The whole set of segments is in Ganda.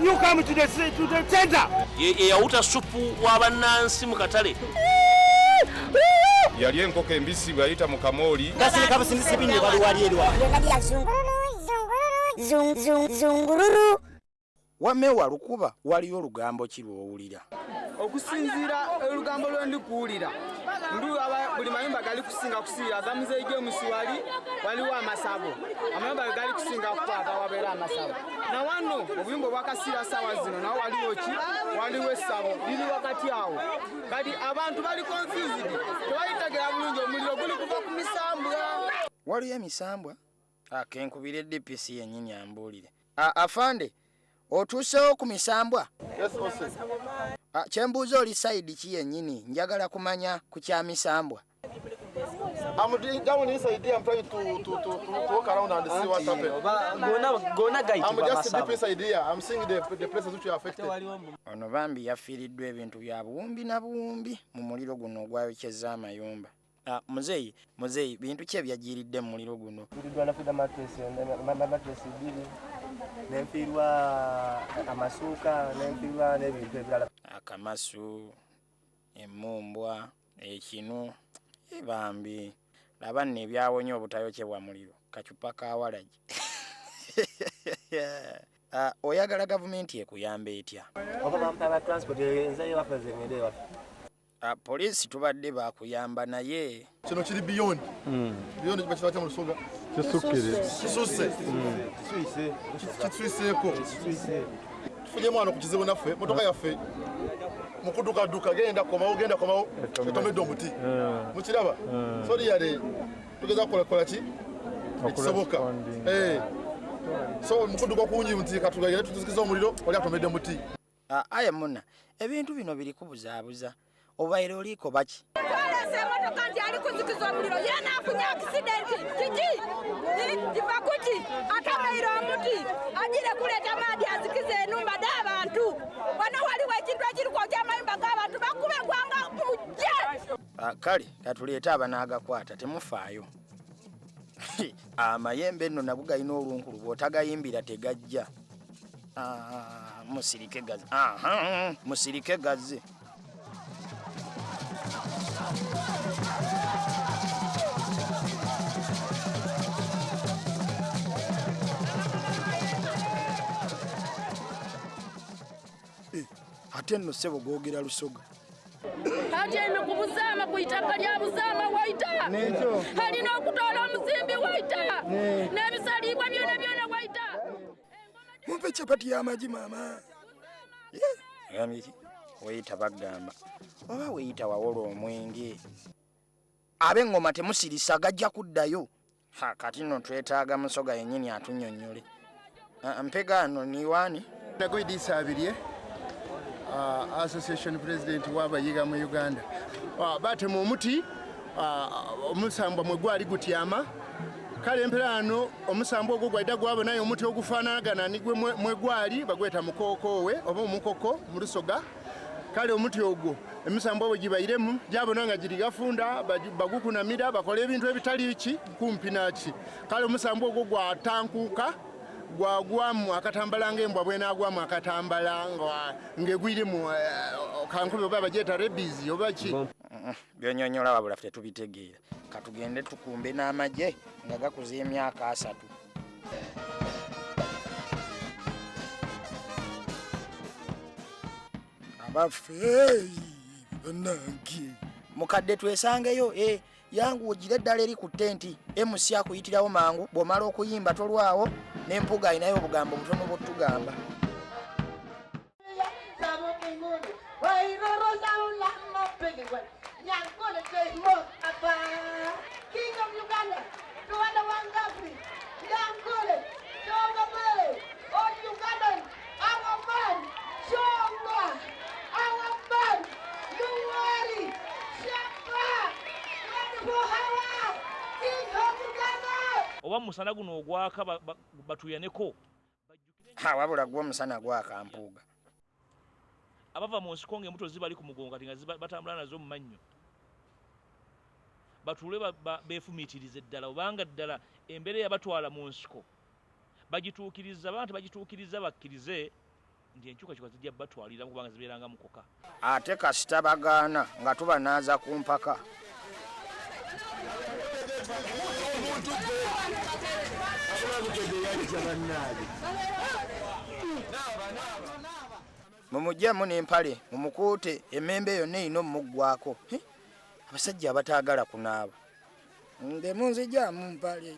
You come to the center. Yauta supu w'abannansi mu katale. Yali enkoko embisi bwayita mu kamooli. Gasile kabasindise binne bali walirwa. Zungururu. Wamewa lukuba waliyo lugambo ki lwowulira? Okusinzira olugambo lwendi kuwulira ndu buli mayumba gali kusinga kusiira gamuze James waliwo amasabo amayumba gali kusinga kukwata wabeera amasabo na wano obuyumba bwakasiira sawa zino nawo waliwo ki waliwo essabo liri wakati awo kati abantu bali confused tebayitegera bulungi omuliro guli kuva ku misambwa Waliyo emisambwa? Kenkubire DPC yennyini ambuulire. Afande otuusewo ku misambwa? Yes, boss. Kyembuuza oli side ki yennyini njagala kumanya ku kya misambwa. I'm down inside there. I'm trying to walk around and see what's happening. I'm just deep inside here. I'm seeing the places which are affected. Ono bambi yafiiriddwa ebintu bya buwumbi na buwumbi mu muliro guno ogwayokyezza amayumba. Muzeeyi bintu ki ebyajiiridde mu muliro guno? Nafuda matresi bbiri n'enfiirwa amasuuka n'enfiirwa n'ebintu ebirala. Akamasu, emmumbwa, ekinu, bambi laba nno ebyawonye obutayokyebwa muliro kacupa ka walagi. Oyagala gavumenti ekuyamba etya? Oba bampa transport enzayo bakoze ngende wapi? Poliisi tubadde bakuyamba naye Kino kiri beyond. Beyond bakifata mu lusoga. Kisuse. Kitwiseko. Tufuje mwana ku kizibu naffe, motoka yaffe. Mukuduka genda komawo etomedde omuti. Mukiraba? Sori yale tugeza kola ki? Ekisoboka. So mukuduka kunyi muti katugayire tuzikiza omuliro oli atomedde muti. Aye muna ebintu bino biri kubuzaabuza obaire oliko baki? Twalese emotoka nti ali kuzikiza omuliro yena afunye accident kiki kifakuti atamaire omuti agire kuleta maadi azikize enumba d'abantu wano waliwo ekintu ekiriko ky'amayumba g'abantu bakube gwanga mujje. Kale katuleete abanaagakwata temufaayo. Amayembe nno nago galina olunkulu bw'otagayimbira tegajja. Musirike gazi. Musirike gazi. Ate nno ssebo googera lusoga. Ate eno ku Buzaama ku itaka lya Buzaama waita. Alina okutoola omuzimbi waita. N'ebisaliibwa byona waita. Mumpe capati y'amagi maama. Gambiki weyita bagamba oba weyita wawola omwenge ab'engoma temusirisa gajja kuddayo. Kati nno twetaaga musoga yennyini atunnyonnyole. Mpegano niwaani Nagoidisabirye Association President w'abayiga mu Uganda. Batema omuti omusambwa mwe gwali gutyama kale emperaano omusambwa ogwo gwalida gwabonayo omuti ogufaanagana nigwe mwe gwali bagweta mukokoowe oba omukoko mu lusoga. Kale omuti ogwo emisambwa bwe gibayiremu gyabona nga giri gafunda bagukunamira bakola ebintu ebitali ki kumpi naki. Kale omusambwa ogwo gwatankuuka gwagwamu akatambala ng'embwa bwenaagwamu akatambala ng'egwiremu kankube oba bagyeta rebizi oba ki. Byonyonyola wabula ffe tubitegeera. Katugende tukumbe n'amagye nga gakuza emyaka 3. Abaffe bannange mukadde twesangeyo yangu ogire eddala eri ku ttenti MC akuyitirawo mangu bw'omala okuyimba tolwawo n'empuga ayinayo obugambo butono bw'otugamba. King of Uganda, Luanda Wangapi, Yankole, Shogabele, all Ugandan, our man, Shonga, our man, Luwari, Shapa, 24 hours, King of Uganda. Oba musana guno ogwaka batuyaneko. Wabula gwo musana gwaka mpuuga. Abava mu nsiko ng'embuto zibali ku mugongo kati nga batambula nazo mu mannyo. Batule beefumiitirize ddala obanga ddala embeera yabatwala mu nsiko bagituukiriza abantu bagituukiriza bakkirize nti enkyukakyuka zijja batwalira kubanga zibeeranga mukoka ate kasita bagaana nga tubanaaza ku mpaka mumuggyemu n'empale mumukuute emmembe yonna erina omumuggwako abasajja abataagala kunaaba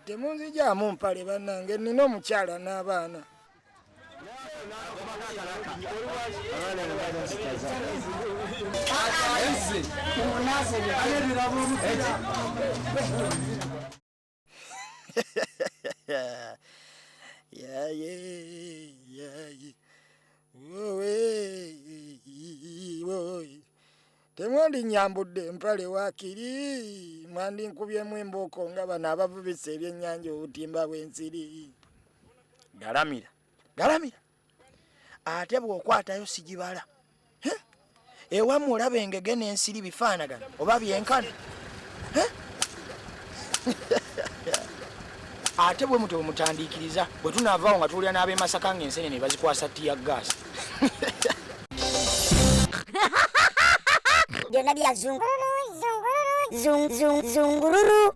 temunzijaamu mpale bannange nina omukyala n'abaana temwandinyambudde empale waakiri mwandinkubyemu embooko nga bano abavubisa ebyennyanja obutimba bw'ensiri galamira ate bw'okwatayo sigibala ewamu olaba engege n'ensiri bifaanagana oba byenkana ate bwe mutwe bwemutandiikiriza bwe tunaavaawo nga tuwulira n'ab'e Masaka ng'ensenene bazikwasa ttiya gaasi byonna bya zungururu